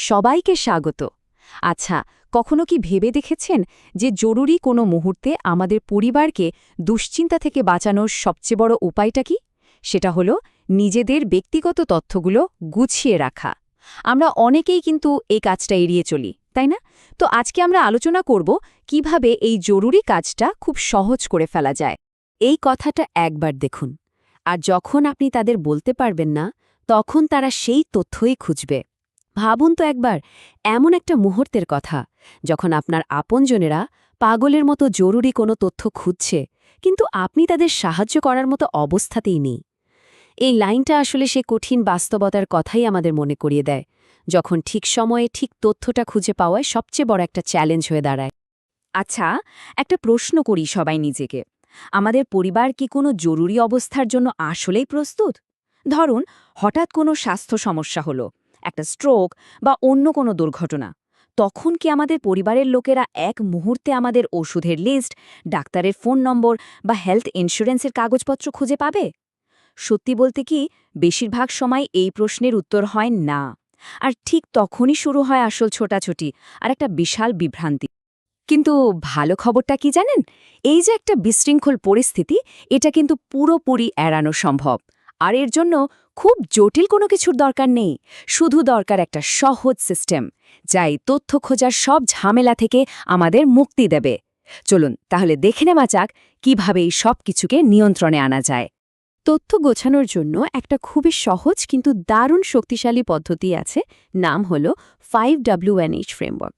সবাইকে স্বাগত। আচ্ছা, কখনো কি ভেবে দেখেছেন যে জরুরি কোনো মুহূর্তে আমাদের পরিবারকে দুশ্চিন্তা থেকে বাঁচানোর সবচেয়ে বড় উপায়টা কি? সেটা হলো নিজেদের ব্যক্তিগত তথ্যগুলো গুছিয়ে রাখা। আমরা অনেকেই কিন্তু এই কাজটা এড়িয়ে চলি, তাই না? তো আজকে আমরা আলোচনা করব কিভাবে এই জরুরি কাজটা খুব সহজ করে ফেলা যায়। এই কথাটা একবার দেখুন, আর যখন আপনি তাদের বলতে পারবেন না, তখন তারা সেই তথ্যই খুঁজবে। ভাবুন তো একবার এমন একটা মুহূর্তের কথা, যখন আপনার আপনজনেরা পাগলের মতো জরুরি কোনো তথ্য খুঁজছে, কিন্তু আপনি তাদের সাহায্য করার মতো অবস্থাতেই নেই। এই লাইনটা আসলে সে কঠিন বাস্তবতার কথাই আমাদের মনে করিয়ে দেয়, যখন ঠিক সময়ে ঠিক তথ্যটা খুঁজে পাওয়ায় সবচেয়ে বড় একটা চ্যালেঞ্জ হয়ে দাঁড়ায়। আচ্ছা, একটা প্রশ্ন করি সবাই নিজেকে। আমাদের পরিবার কি কোনো জরুরি অবস্থার জন্য আসলেই প্রস্তুত? ধরুন, হঠাৎ কোনো স্বাস্থ্য সমস্যা হলো, একটা স্ট্রোক বা অন্য কোনো দুর্ঘটনা। তখন কি আমাদের পরিবারের লোকেরা এক মুহূর্তে আমাদের ওষুধের লিস্ট, ডাক্তারের ফোন নম্বর বা হেলথ ইন্স্যুরেন্সের কাগজপত্র খুঁজে পাবে? সত্যি বলতে কি, বেশিরভাগ সময় এই প্রশ্নের উত্তর হয় না। আর ঠিক তখনই শুরু হয় আসল ছোটাছুটি আর একটা বিশাল বিভ্রান্তি। কিন্তু ভালো খবরটা কি জানেন? এই যে একটা বিশৃঙ্খল পরিস্থিতি, এটা কিন্তু পুরোপুরি এড়ানো সম্ভব। আর এর জন্য খুব জটিল কোনো কিছুর দরকার নেই, শুধু দরকার একটা সহজ সিস্টেম, যা এই তথ্য খোঁজার সব ঝামেলা থেকে আমাদের মুক্তি দেবে। চলুন তাহলে দেখে নেওয়া যাক কিভাবে এই সব কিছুকে নিয়ন্ত্রণে আনা যায়। তথ্য গোছানোর জন্য একটা খুবই সহজ কিন্তু দারুণ শক্তিশালী পদ্ধতি আছে, নাম হল 5WNH ফ্রেমওয়ার্ক।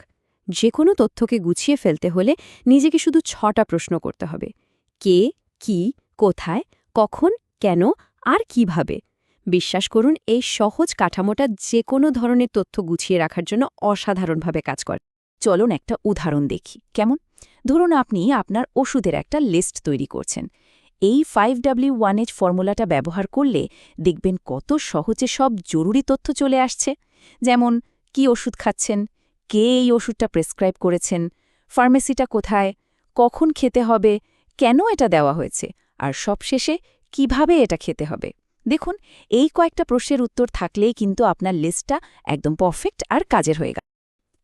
যে কোনো তথ্যকে গুছিয়ে ফেলতে হলে নিজেকে শুধু 6টা প্রশ্ন করতে হবে: কে, কি, কোথায়, কখন, কেন আর কিভাবে। বিশ্বাস করুন, এই সহজ কাঠামোটা যে কোনো ধরনের তথ্য গুছিয়ে রাখার জন্য অসাধারণভাবে কাজ করে। চলুন একটা উদাহরণ দেখি, কেমন? ধরুন আপনি আপনার ওষুধের একটা লিস্ট তৈরি করছেন। এই 5W1H ফর্মুলাটা ব্যবহার করলে দেখবেন কত সহজে সব জরুরি তথ্য চলে আসছে। যেমন, কি ওষুধ খাচ্ছেন, কে এই ওষুধটা প্রেসক্রাইব করেছেন, ফার্মেসিটা কোথায়, কখন খেতে হবে, কেন এটা দেওয়া হয়েছে, আর সবশেষে কিভাবে এটা খেতে হবে। দেখুন, এই কয়েকটা প্রশ্নের উত্তর থাকলেই কিন্তু আপনার লিস্টটা একদম পারফেক্ট আর কাজের হয়ে গেল।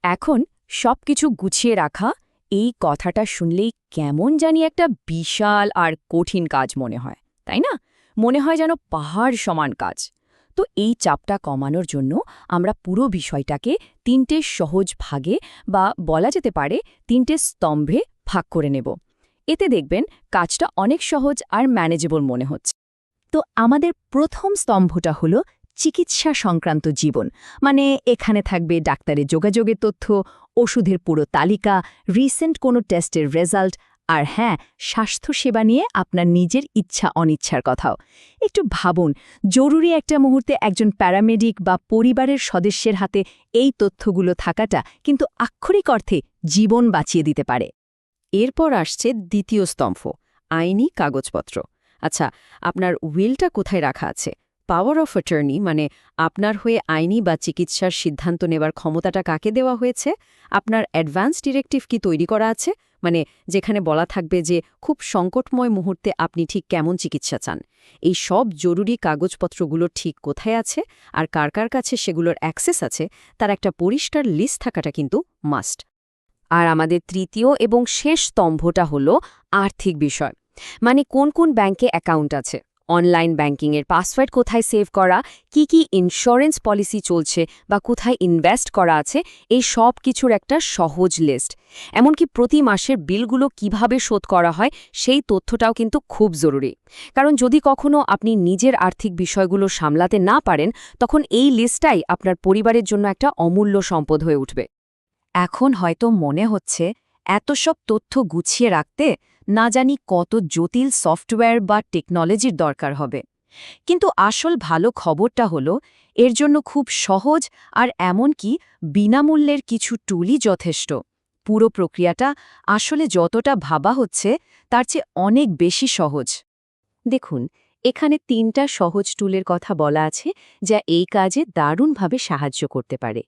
এখন সবকিছু গুছিয়ে রাখা, এই কথাটা শুনলেই কেমন জানি একটা বিশাল আর কঠিন কাজ মনে হয়, তাই না? মনে হয় যেন পাহাড় সমান কাজ। তো এই চাপটা কমানোর জন্য আমরা পুরো বিষয়টাকে 3টে সহজ ভাগে, বা বলা যেতে পারে 3টে স্তম্ভে ভাগ করে নেব। এতে দেখবেন কাজটা অনেক সহজ আর ম্যানেজেবল মনে হচ্ছে। তো আমাদের প্রথম স্তম্ভটা হলো চিকিৎসা সংক্রান্ত জীবন। মানে এখানে থাকবে ডাক্তারের যোগাযোগের তথ্য, ওষুধের পুরো তালিকা, রিসেন্ট কোনো টেস্টের রেজাল্ট, আর হ্যাঁ, স্বাস্থ্যসেবা নিয়ে আপনার নিজের ইচ্ছা অনিচ্ছার কথাও। একটু ভাবুন, জরুরি একটা মুহূর্তে একজন প্যারামেডিক বা পরিবারের সদস্যের হাতে এই তথ্যগুলো থাকাটা কিন্তু আক্ষরিক অর্থে জীবন বাঁচিয়ে দিতে পারে। এরপর আসছে দ্বিতীয় স্তম্ভ, আইনি কাগজপত্র। আচ্ছা, আপনার উইলটা কোথায় রাখা আছে? পাওয়ার অফ অ্যাটর্নি, মানে আপনার হয়ে আইনি বা চিকিৎসার সিদ্ধান্ত নেবার ক্ষমতাটা কাকে দেওয়া হয়েছে? আপনার অ্যাডভান্স ডিরেক্টিভ কি তৈরি করা আছে, মানে যেখানে বলা থাকবে যে খুব সংকটময় মুহূর্তে আপনি ঠিক কেমন চিকিৎসা চান? এই সব জরুরি কাগজপত্রগুলো ঠিক কোথায় আছে আর কার কার কাছে সেগুলোর অ্যাক্সেস আছে, তার একটা পরিষ্কার লিস্ট থাকাটা কিন্তু মাস্ট। আর আমাদের তৃতীয় এবং শেষ স্তম্ভটা হলো আর্থিক বিষয়। মানে কোন কোন ব্যাংকে অ্যাকাউন্ট আছে, অনলাইন ব্যাংকিংয়ের পাসওয়ার্ড কোথায় সেভ করা, কি ইন্স্যুরেন্স পলিসি চলছে বা কোথায় ইনভেস্ট করা আছে, এই সব কিছুর একটা সহজ লিস্ট। এমনকি প্রতি মাসের বিলগুলো কিভাবে শোধ করা হয় সেই তথ্যটাও কিন্তু খুব জরুরি। কারণ যদি কখনো আপনি নিজের আর্থিক বিষয়গুলো সামলাতে না পারেন, তখন এই লিস্টটাই আপনার পরিবারের জন্য একটা অমূল্য সম্পদ হয়ে উঠবে। এখন হয়তো মনে হচ্ছে এত সব তথ্য গুছিয়ে রাখতে না জানি কত জটিল সফটওয়্যার বা টেকনোলজির দরকার হবে। কিন্তু আসল ভালো খবরটা হলো, এর জন্য খুব সহজ আর এমনকি বিনামূল্যের কিছু টুলই যথেষ্ট। পুরো প্রক্রিয়াটা আসলে যতটা ভাবা হচ্ছে তার চেয়ে অনেক বেশি সহজ। দেখুন, এখানে 3টা সহজ টুলের কথা বলা আছে, যা এই কাজে দারুণভাবে সাহায্য করতে পারে।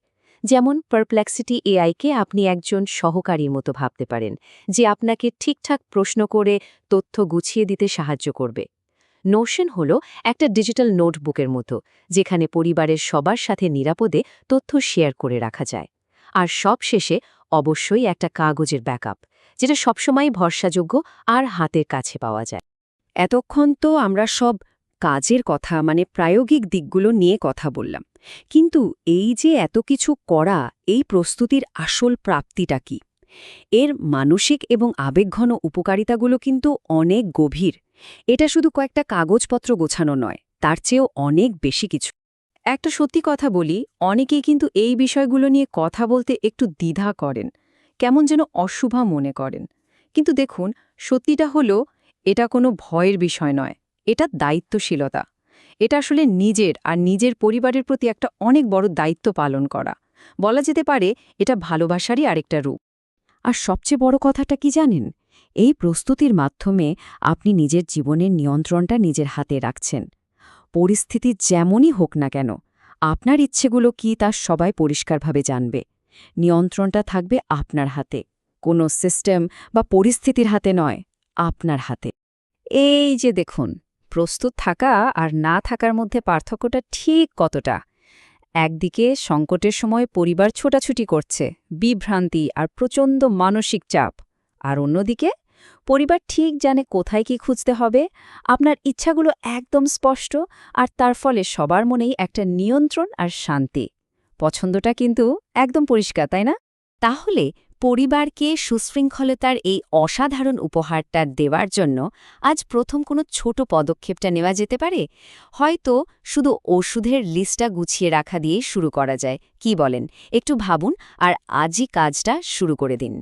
যেমন পারপ্লেক্সিটি এআইকে আপনি একজন সহকারীর মতো ভাবতে পারেন, যে আপনাকে ঠিকঠাক প্রশ্ন করে তথ্য গুছিয়ে দিতে সাহায্য করবে। নোশন হলো একটা ডিজিটাল নোটবুকের মতো, যেখানে পরিবারের সবার সাথে নিরাপদে তথ্য শেয়ার করে রাখা যায়। আর সবশেষে অবশ্যই একটা কাগজের ব্যাকআপ, যেটা সবসময় ভরসাযোগ্য আর হাতের কাছে পাওয়া যায়। এতক্ষণ তো আমরা সব কাজের কথা, মানে প্রায়োগিক দিকগুলো নিয়ে কথা বললাম, কিন্তু এই যে এত কিছু করা, এই প্রস্তুতির আসল প্রাপ্তিটা কি? এর মানসিক এবং আবেগঘন উপকারিতাগুলো কিন্তু অনেক গভীর। এটা শুধু কয়েকটা কাগজপত্র গোছানো নয়, তার চেয়েও অনেক বেশি কিছু। একটা সত্যি কথা বলি, অনেকেই কিন্তু এই বিষয়গুলো নিয়ে কথা বলতে একটু দ্বিধা করেন, কেমন যেন অশুভা মনে করেন। কিন্তু দেখুন, সত্যিটা হলো, এটা কোনো ভয়ের বিষয় নয়, এটা দায়িত্বশীলতা। এটা আসলে নিজের আর নিজের পরিবারের প্রতি একটা অনেক বড় দায়িত্ব পালন করা। বলা যেতে পারে এটা ভালোবাসারই আরেকটা রূপ। আর সবচেয়ে বড় কথাটা কি জানেন? এই প্রস্তুতির মাধ্যমে আপনি নিজের জীবনের নিয়ন্ত্রণটা নিজের হাতে রাখছেন। পরিস্থিতি যেমনই হোক না কেন, আপনার ইচ্ছেগুলো কি তা সবাই পরিষ্কারভাবে জানবে। নিয়ন্ত্রণটা থাকবে আপনার হাতে, কোনো সিস্টেম বা পরিস্থিতির হাতে নয়, আপনার হাতে। এই যে দেখুন, প্রস্তুত থাকা আর না থাকার মধ্যে পার্থক্যটা ঠিক কতটা। একদিকে সংকটের সময় পরিবার ছোটাছুটি করছে, বিভ্রান্তি আর প্রচণ্ড মানসিক চাপ, আর অন্যদিকে পরিবার ঠিক জানে কোথায় কি খুঁজতে হবে, আপনার ইচ্ছাগুলো একদম স্পষ্ট, আর তার ফলে সবার মনেই একটা নিয়ন্ত্রণ আর শান্তি। পছন্দটা কিন্তু একদম পরিষ্কার, তাই না? তাহলে পরিবারকে সুশৃঙ্খলতার এই অসাধারণ উপহারটা দেওয়ার জন্য আজ প্রথম কোনো ছোট পদক্ষেপটা নেওয়া যেতে পারে। হয়তো শুধু ওষুধের লিস্টটা গুছিয়ে রাখা দিয়েই শুরু করা যায়, কি বলেন? একটু ভাবুন আর আজই কাজটা শুরু করে দিন।